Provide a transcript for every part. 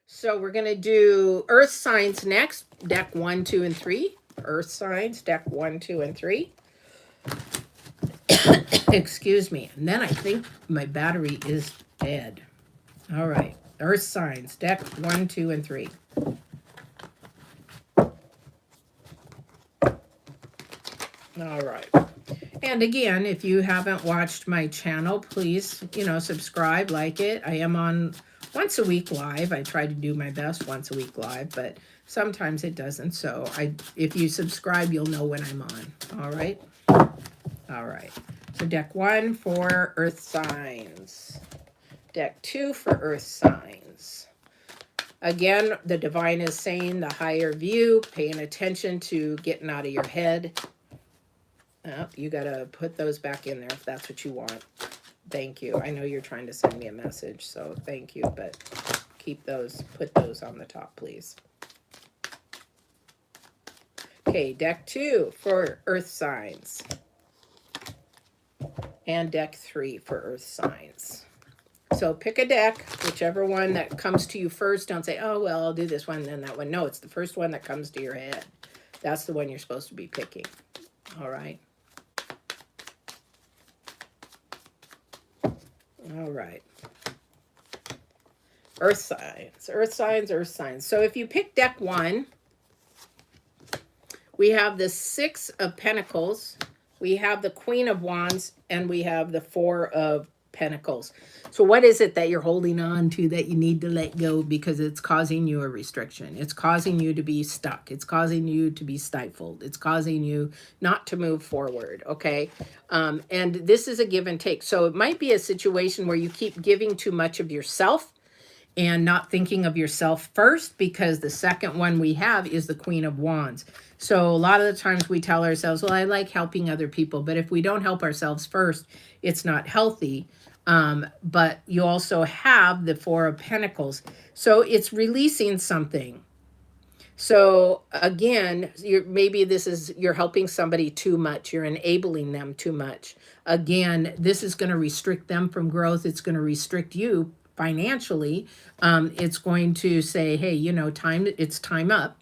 So we're going to do earth signs next, deck 1, 2, and 3. Earth signs, deck 1, 2, and 3. Excuse me. And then I think my battery is dead. All right. Earth signs, deck 1, 2, and 3. All right. And again, if you haven't watched my channel, please, subscribe, like it. I am on once a week live. I try to do my best once a week live, but sometimes it doesn't. So if you subscribe, you'll know when I'm on. All right. All right. So deck 1 for earth signs. Deck 2 for earth signs. Again, the divine is saying the higher view, paying attention to getting out of your head. Oh, you got to put those back in there if that's what you want. Thank you. I know you're trying to send me a message, so thank you, but keep those, put those on the top, please. Okay, deck 2 for earth signs. And deck 3 for earth signs. So pick a deck, whichever one that comes to you first. Don't say, oh, well, I'll do this one, then that one. No, it's the first one that comes to your head. That's the one you're supposed to be picking. All right. All right. Earth signs, earth signs, earth signs. So if you pick deck 1, we have the 6 of Pentacles, we have the Queen of Wands, and we have the 4 of Pentacles. So what is it that you're holding on to that you need to let go because it's causing you a restriction? It's causing you to be stuck. It's causing you to be stifled. It's causing you not to move forward, okay? And this is a give and take. So it might be a situation where you keep giving too much of yourself and not thinking of yourself first, because the second one we have is the Queen of Wands. So a lot of the times we tell ourselves, well, I like helping other people, but if we don't help ourselves first, it's not healthy. But you also have the 4 of Pentacles. So it's releasing something. So again, maybe this is, you're helping somebody too much. You're enabling them too much. Again, this is going to restrict them from growth. It's going to restrict you financially. It's going to say, hey, it's time up.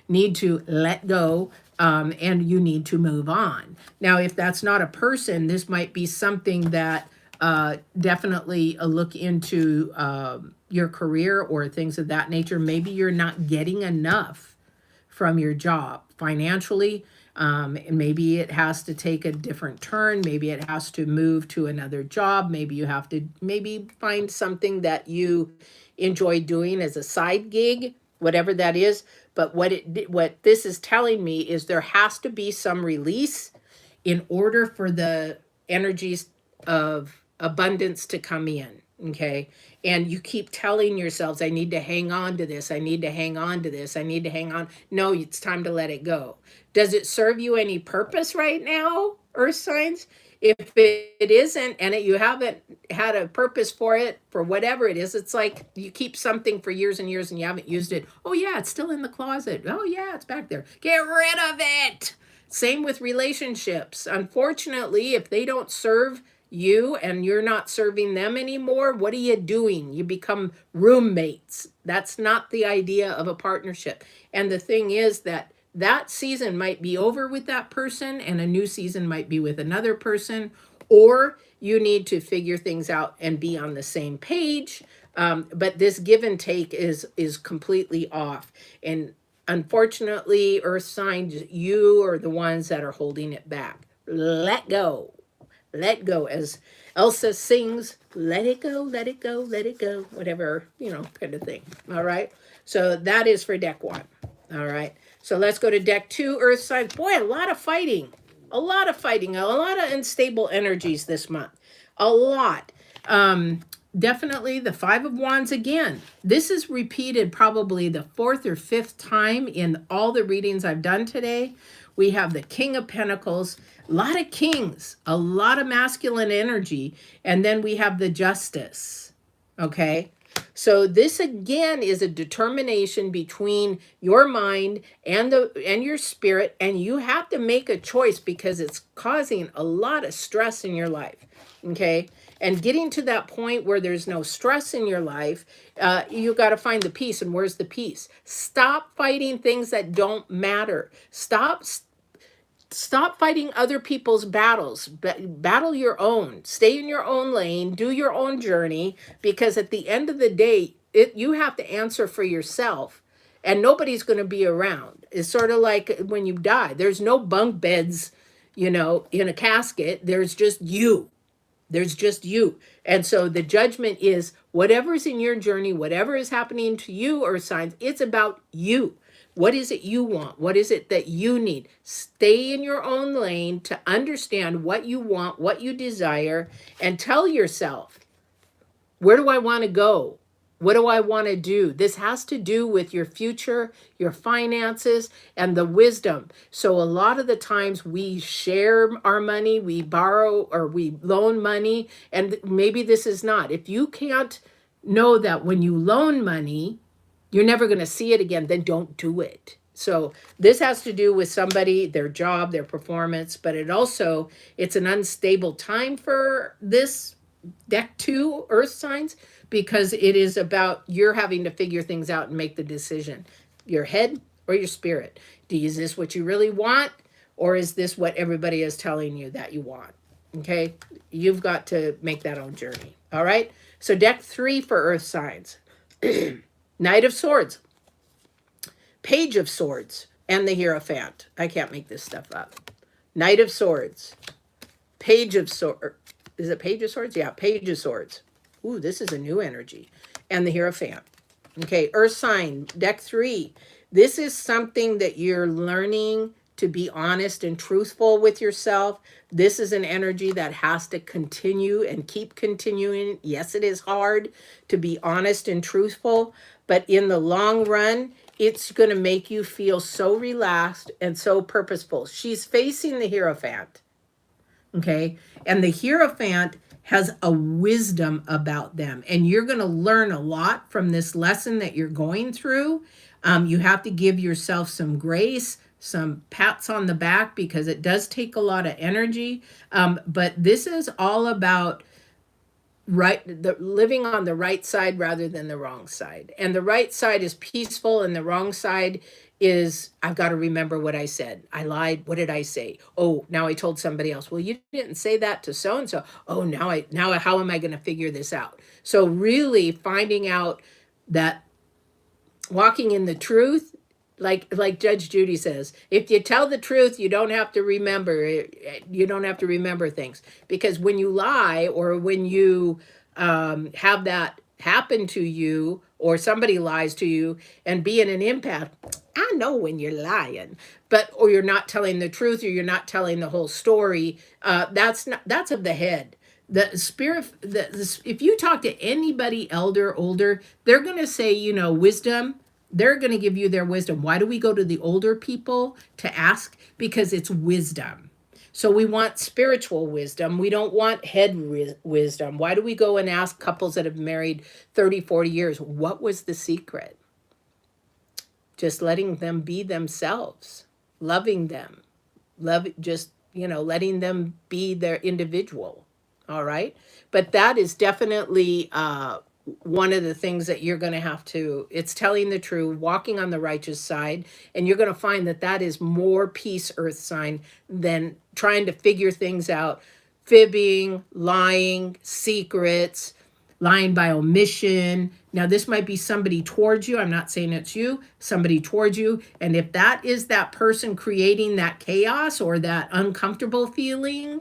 Need to let go. And you need to move on. Now, if that's not a person, this might be something that definitely a look into your career or things of that nature. Maybe you're not getting enough from your job financially. And maybe it has to take a different turn. Maybe it has to move to another job. Maybe you have to find something that you enjoy doing as a side gig, whatever that is. But what this is telling me is there has to be some release in order for the energies of abundance to come in, okay? And you keep telling yourselves, I need to hang on to this, I need to hang on to this, I need to hang on. No, it's time to let it go. Does it serve you any purpose right now, earth signs? If it isn't, and you haven't had a purpose for it, for whatever it is, it's like you keep something for years and years and you haven't used it. Oh yeah, it's still in the closet. Oh yeah, it's back there. Get rid of it. Same with relationships. Unfortunately, if they don't serve you and you're not serving them anymore, what are you doing? You become roommates. That's not the idea of a partnership. And the thing is that season might be over with that person and a new season might be with another person, or you need to figure things out and be on the same page. But this give and take is completely off. And unfortunately, earth signs, you are the ones that are holding it back. Let go. Let go. As Elsa sings, let it go, let it go, let it go, whatever, kind of thing. All right. So that is for deck 1. All right. So let's go to deck 2, earth signs. Boy, a lot of fighting, a lot of unstable energies this month. A lot. Definitely the 5 of Wands again. This is repeated probably the 4th or 5th time in all the readings I've done today. We have the King of Pentacles, a lot of kings, a lot of masculine energy, and then we have the Justice, okay? So this again is a determination between your mind and your spirit, and you have to make a choice because it's causing a lot of stress in your life, okay? And getting to that point where there's no stress in your life, you got to find the peace. And where's the peace? Stop fighting things that don't matter. Stop fighting other people's battles. Battle your own. Stay in your own lane. Do your own journey. Because at the end of the day, you have to answer for yourself. And nobody's going to be around. It's sort of like when you die. There's no bunk beds, in a casket. There's just you. There's just you. And so the judgment is whatever's in your journey, whatever is happening to you, or signs, it's about you. What is it you want? What is it that you need? Stay in your own lane to understand what you want, what you desire, and tell yourself, where do I want to go? What do I want to do? This has to do with your future, your finances, and the wisdom. So a lot of the times we share our money, we borrow or we loan money, and maybe this is not. If you can't know that when you loan money, you're never going to see it again, then don't do it. So this has to do with somebody, their job, their performance, but it's an unstable time for this deck 2 earth signs, because it is about you're having to figure things out and make the decision. Your head or your spirit. Is this what you really want, or is this what everybody is telling you that you want? Okay, you've got to make that own journey. All right, so deck 3 for earth signs. Knight of Swords, Page of Swords, and the Hierophant. I can't make this stuff up. Knight of Swords, Page of Swords. Is it Page of Swords? Yeah, Page of Swords. Ooh, this is a new energy. And the Hierophant. Okay, Earth sign, deck 3. This is something that you're learning to be honest and truthful with yourself. This is an energy that has to continue and keep continuing. Yes, it is hard to be honest and truthful, but in the long run, it's going to make you feel so relaxed and so purposeful. She's facing the Hierophant. Okay, and the Hierophant has a wisdom about them, and you're going to learn a lot from this lesson that you're going through. You have to give yourself some grace, some pats on the back, because it does take a lot of energy. But this is all about living on the right side rather than the wrong side. And the right side is peaceful, and the wrong side is, I've got to remember what I said. I lied. What did I say? Oh, now I told somebody else. Well, you didn't say that to so and so. Oh, now how am I going to figure this out? So really finding out that walking in the truth, like Judge Judy says, if you tell the truth, you don't have to remember. You don't have to remember things, because when you lie, or when you have that happen to you, or somebody lies to you, and being an empath, I know when you're lying, or you're not telling the truth, or you're not telling the whole story. That's of the head. The spirit, if you talk to anybody older, they're going to say, wisdom. They're going to give you their wisdom. Why do we go to the older people to ask? Because it's wisdom. So we want spiritual wisdom. We don't want head wisdom. Why do we go and ask couples that have married 30, 40 years? What was the secret? Just letting them be themselves, loving them, letting them be their individual. All right. But that is definitely one of the things that you're going to have to, it's telling the truth, walking on the righteous side. And you're going to find that is more peace, earth sign, than trying to figure things out, fibbing, lying, secrets, lying by omission. Now, this might be somebody towards you. I'm not saying it's you, somebody towards you. And if that is that person creating that chaos or that uncomfortable feeling,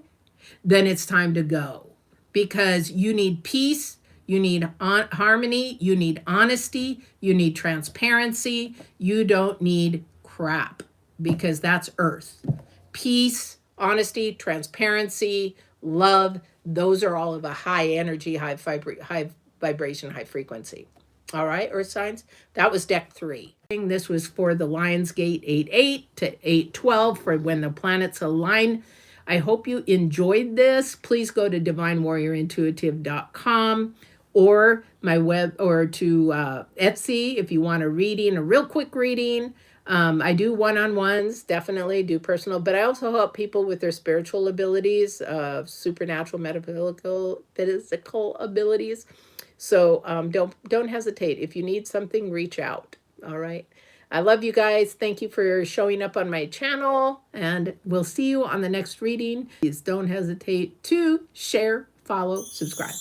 then it's time to go, because you need peace. You need harmony, you need honesty, you need transparency. You don't need crap, because that's earth. Peace, honesty, transparency, love, those are all of a high energy, high vibration, high frequency. All right, earth signs. That was deck 3. This was for the Lionsgate 8-8 to 8-12 for when the planets align. I hope you enjoyed this. Please go to divinewarriorintuitive.com or my web, or to Etsy if you want a reading, a real quick reading. I do one-on-ones, definitely do personal, but I also help people with their spiritual abilities, supernatural, metaphysical, physical abilities. So don't hesitate. If you need something, reach out. All right. I love you guys. Thank you for showing up on my channel, and we'll see you on the next reading. Please don't hesitate to share, follow, subscribe.